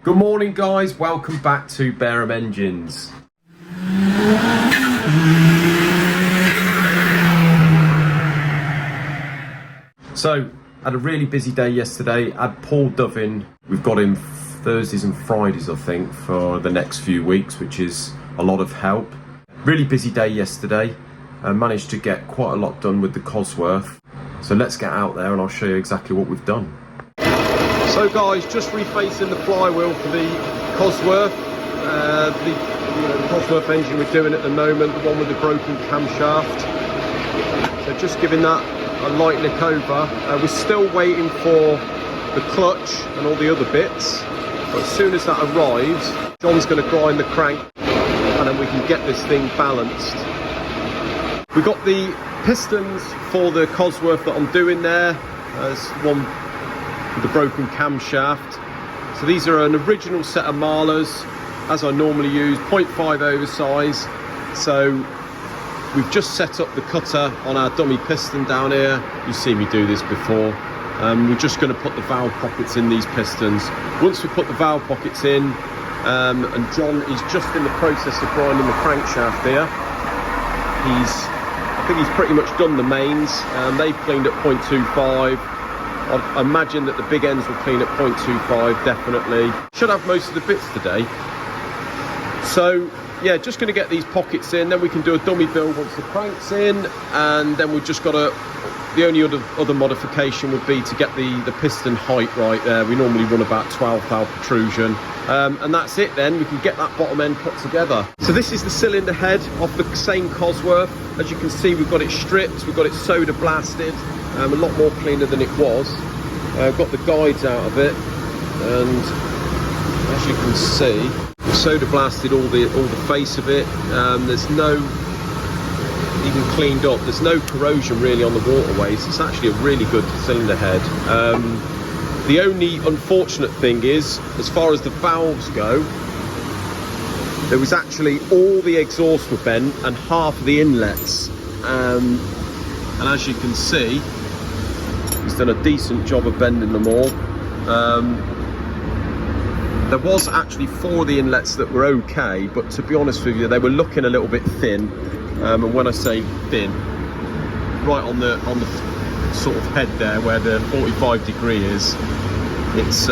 Good morning guys, welcome back to Bareham Engines. So, had a really busy day yesterday. Had Paul Dovin, we've got him Thursdays and Fridays I think for the next few weeks, which is a lot of help. Really busy day yesterday. I managed to get quite a lot done with the Cosworth. So let's get out there and I'll show you exactly what we've done. So guys, just refacing the flywheel for the Cosworth. The Cosworth engine we're doing at the moment, the one with the broken camshaft. So just giving that a light lick over. We're still waiting for the clutch and all the other bits. But as soon as that arrives, John's going to grind the crank and then we can get this thing balanced. We got the pistons for the Cosworth that I'm doing there. There's one with the broken camshaft. So these are an original set of marlers, as I normally use, 0.5 oversize. So we've just set up the cutter on our dummy piston down here. You've seen me do this before. We're just going to put the valve pockets in these pistons. Once we put the valve pockets in, and John is just in the process of grinding the crankshaft here. I think he's pretty much done the mains. They've cleaned at 0.25. I imagine that the big ends will clean at 0.25, definitely. Should have most of the bits today. So, yeah, just going to get these pockets in, then we can do a dummy build once the crank's in, and then we've just got to... The only other modification would be to get the piston height right there. We normally run about 12 thou protrusion. And that's it then, we can get that bottom end put together. So this is the cylinder head off the same Cosworth. As you can see, we've got it stripped, we've got it soda blasted. A lot more cleaner than it was. Got the guides out of it, and as you can see, soda blasted all the face of it. There's no, even cleaned up, there's no corrosion really on the waterways. It's actually a really good cylinder head. The only unfortunate thing is, as far as the valves go, there was actually all the exhausts were bent and half of the inlets. And as you can see, he's done a decent job of bending them all. There was actually 4 of the inlets that were okay, but to be honest with you, they were looking a little bit thin. And when I say thin, right on the sort of head there where the 45 degree is, it's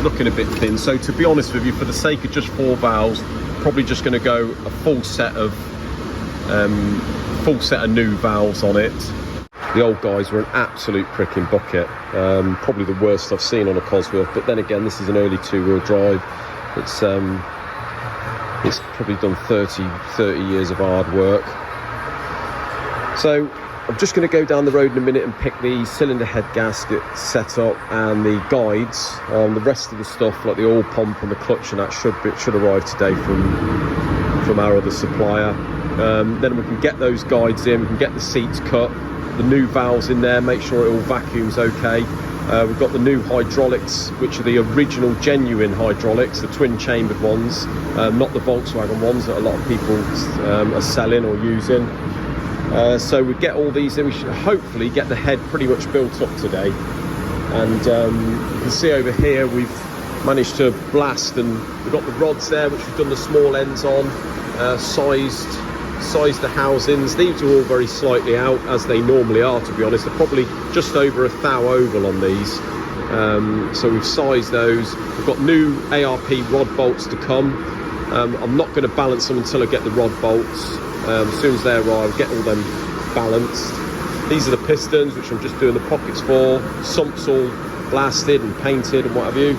looking a bit thin. So to be honest with you, for the sake of just 4 valves, probably just going to go a full set of new valves on it. The old guys were an absolute pricking bucket. Probably the worst I've seen on a Cosworth, but then again, this is an early 2-wheel drive. It's probably done 30 years of hard work. So I'm just going to go down the road in a minute and pick the cylinder head gasket set up and the guides. The rest of the stuff, like the oil pump and the clutch and that, should arrive today from our other supplier. Then we can get those guides in, we can get the seats cut, the new valves in there, make sure it all vacuums okay. We've got the new hydraulics, which are the original genuine hydraulics, the twin chambered ones, not the Volkswagen ones that a lot of people are selling or using. So we get all these in, we should hopefully get the head pretty much built up today. And you can see over here we've managed to blast, and we've got the rods there which we've done the small ends on, sized the housings. These are all very slightly out, as they normally are, to be honest. They're probably just over a thou oval on these. So we've sized those. We've got new ARP rod bolts to come. I'm not going to balance them until I get the rod bolts. As soon as they arrive, I'll get all them balanced. These are the pistons, which I'm just doing the pockets for. Sumps all blasted and painted and what have you.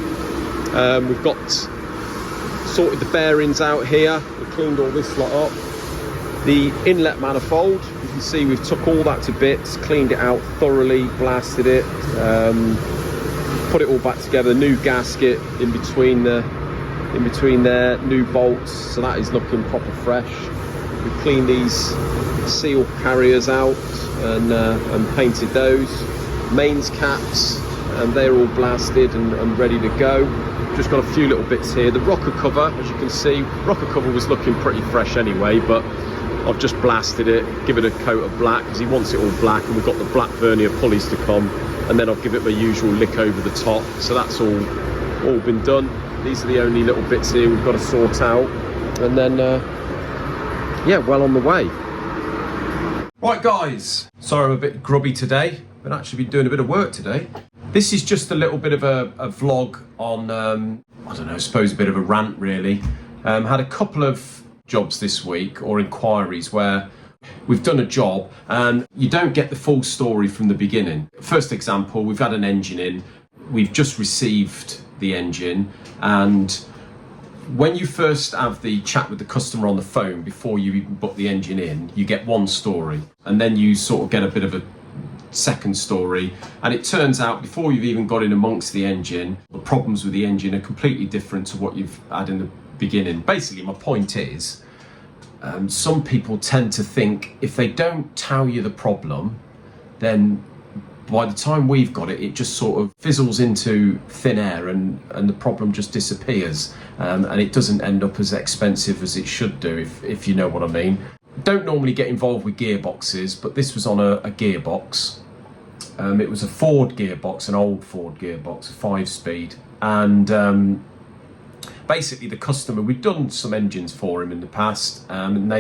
We've got sorted the bearings out here. We've cleaned all this lot up. The inlet manifold, you can see we've took all that to bits, cleaned it out thoroughly, blasted it, put it all back together. New gasket in between there, new bolts, so that is looking proper fresh. We've cleaned these seal carriers out and painted those. Mains caps, and they're all blasted and ready to go. Just got a few little bits here. The rocker cover, as you can see, rocker cover was looking pretty fresh anyway, but I've just blasted it, give it a coat of black because he wants it all black, and we've got the black vernier pulleys to come, and then I'll give it my usual lick over the top. So that's all been done. These are the only little bits here we've got to sort out, and then yeah, well on the way. Right guys, sorry I'm a bit grubby today, but actually been doing a bit of work today. This is just a little bit of a vlog on, I don't know, I suppose a bit of a rant really. Had a couple of jobs this week, or inquiries, where we've done a job and you don't get the full story from the beginning. First example, we've had an engine in, we've just received the engine, and when you first have the chat with the customer on the phone before you even put the engine in, you get one story, and then you sort of get a bit of a second story, and it turns out before you've even got in amongst the engine, the problems with the engine are completely different to what you've had in the beginning. Basically, my point is, some people tend to think if they don't tell you the problem, then by the time we've got it, it just sort of fizzles into thin air, and the problem just disappears, and it doesn't end up as expensive as it should do, if you know what I mean. Don't normally get involved with gearboxes, but this was on a gearbox. It was a Ford gearbox, an old Ford gearbox, a 5-speed, and basically the customer, we've done some engines for him in the past, and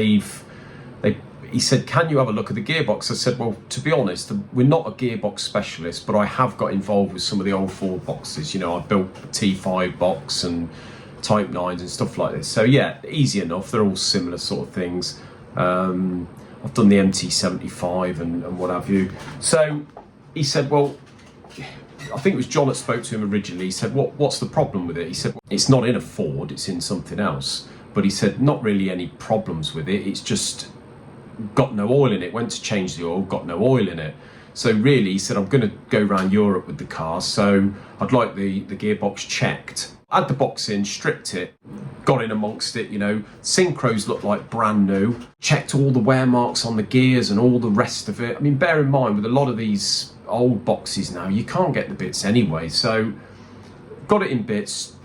he said, can you have a look at the gearbox? I said, well, to be honest, we're not a gearbox specialist, but I have got involved with some of the old Ford boxes. You know, I built a T5 box and Type 9s and stuff like this. So yeah, easy enough. They're all similar sort of things. I've done the MT75 and what have you. So he said, well, I think it was John that spoke to him originally. He said, what's the problem with it? He said, well, it's not in a Ford, it's in something else. But he said, not really any problems with it. It's just got no oil in it. Went to change the oil, got no oil in it. So really, he said, I'm going to go around Europe with the car, so I'd like the gearbox checked. Had the box in, stripped it, got in amongst it, you know, synchros looked like brand new, checked all the wear marks on the gears and all the rest of it. I mean, bear in mind, with a lot of these old boxes now, you can't get the bits anyway, so got it in bits,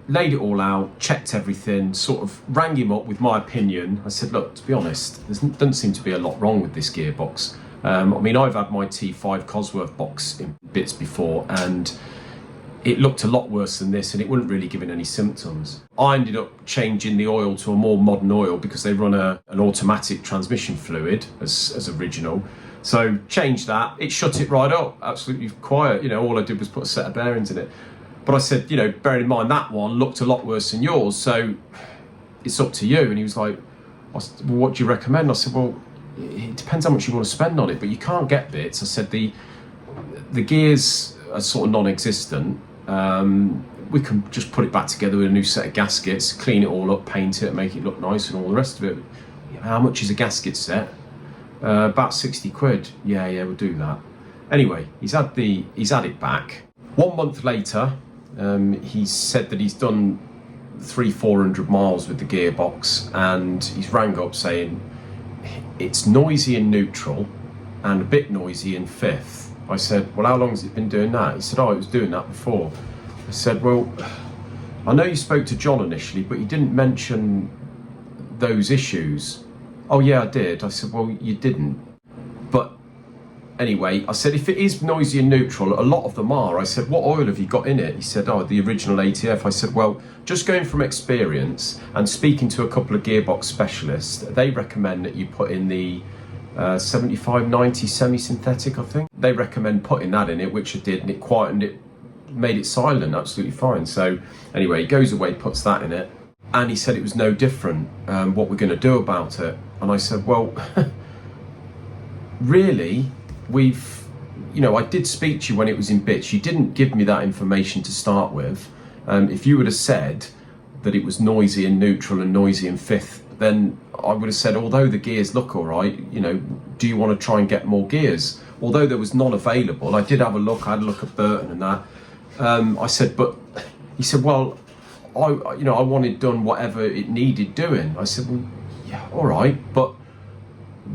laid it all out, checked everything, sort of rang him up with my opinion. I said, look, to be honest, there doesn't seem to be a lot wrong with this gearbox. I mean, I've had my T5 Cosworth box in bits before, and it looked a lot worse than this, and it wasn't really giving any symptoms. I ended up changing the oil to a more modern oil because they run an automatic transmission fluid as original. So changed that, it shut it right up, absolutely quiet. You know, all I did was put a set of bearings in it. But I said, you know, bearing in mind that one looked a lot worse than yours, so it's up to you. And he was like, well, what do you recommend? I said, well, it depends how much you want to spend on it, but you can't get bits. I said, the gears are sort of non-existent. We can just put it back together with a new set of gaskets, clean it all up, paint it, make it look nice and all the rest of it. How much is a gasket set? About 60 quid. Yeah, we'll do that. Anyway, he's had it back. 1 month later, he said that he's done 300-400 miles with the gearbox, and he's rang up saying it's noisy in neutral and a bit noisy in fifth. I said, well, how long has it been doing that? He said, oh, it was doing that before. I said, well, I know you spoke to John initially, but you didn't mention those issues. Oh yeah, I did. I said, well, you didn't. But anyway, I said, if it is noisy and neutral, a lot of them are. I said, what oil have you got in it? He said, oh, the original ATF. I said, well, just going from experience and speaking to a couple of gearbox specialists, they recommend that you put in the 7590 semi-synthetic, I think. They recommend putting that in it, which I did, and it quietened it, made it silent, absolutely fine. So anyway, he goes away, puts that in it, and he said it was no different. What we're going to do about it? And I said, well, really, I did speak to you when it was in bits. You didn't give me that information to start with. If you would have said that it was noisy in neutral and noisy in fifth, then I would have said, although the gears look all right, do you want to try and get more gears? Although there was none available, I did have a look. I had a look at Burton and that. I said, but he said, well, I wanted done whatever it needed doing. I said, well, yeah, all right, but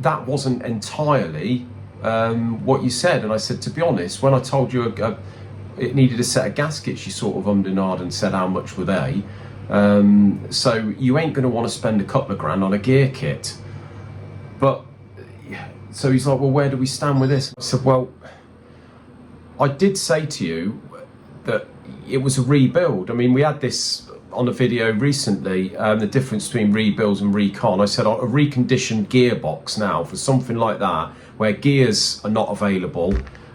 that wasn't entirely what you said. And I said, to be honest, when I told you it needed a set of gaskets, you sort of ummed and ahed and said, how much were they? So you ain't going to want to spend a couple of grand on a gear kit. But so he's like, well, where do we stand with this? I said, well, I did say to you that it was a rebuild. I mean, we had this on a video recently, the difference between rebuilds and recon. I said a reconditioned gearbox now for something like that, where gears are not available,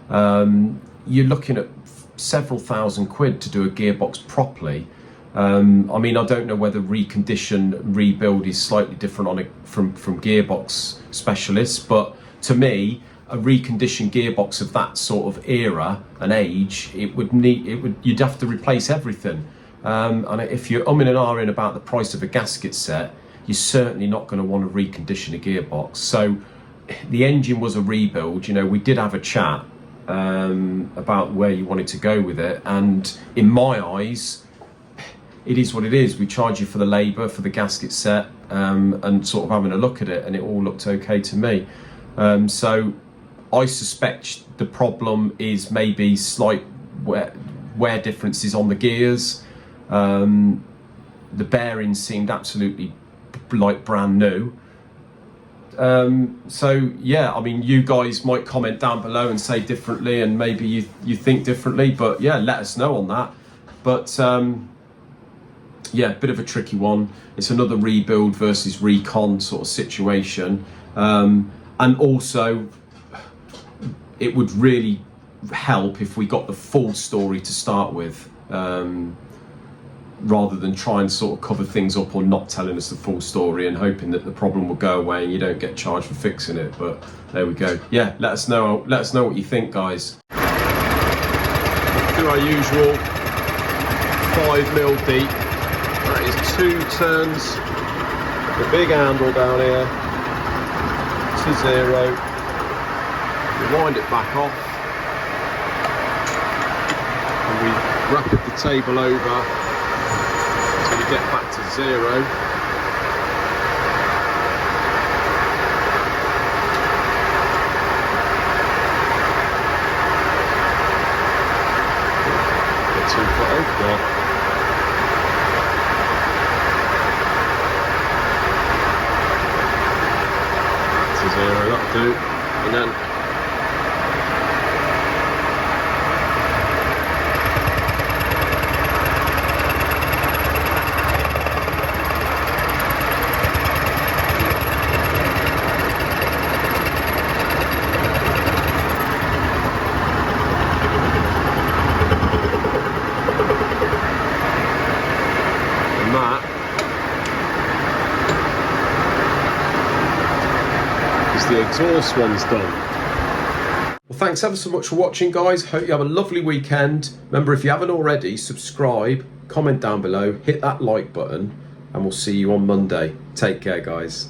you're looking at several £1,000 to do a gearbox properly. I mean, I don't know whether recondition rebuild is slightly different from gearbox specialists, but to me, a reconditioned gearbox of that sort of era and age, you'd have to replace everything. And if you're umming and ahhing about the price of a gasket set, you're certainly not going to want to recondition a gearbox. So the engine was a rebuild. You know, we did have a chat about where you wanted to go with it, and in my eyes, it is what it is. We charge you for the labour, for the gasket set, and sort of having a look at it, and it all looked okay to me. So I suspect the problem is maybe slight wear differences on the gears. The bearings seemed absolutely like brand new. So yeah, I mean, you guys might comment down below and say differently, and maybe you think differently, but yeah, let us know on that. But yeah, bit of a tricky one. It's another rebuild versus recon sort of situation, and also it would really help if we got the full story to start with, rather than try and sort of cover things up or not telling us the full story and hoping that the problem will go away and you don't get charged for fixing it. But there we go. Yeah, let us know what you think, guys. Do our usual 5mm deep. That is 2 turns, the big handle down here to 0. We wind it back off and we rapid the table over until we get back to 0. Get 2 foot over there. Back to 0, that'll do. And then the exhaust one's done. Well, thanks ever so much for watching, guys. Hope you have a lovely weekend. Remember, if you haven't already, subscribe, comment down below, hit that like button, and we'll see you on Monday. Take care, guys.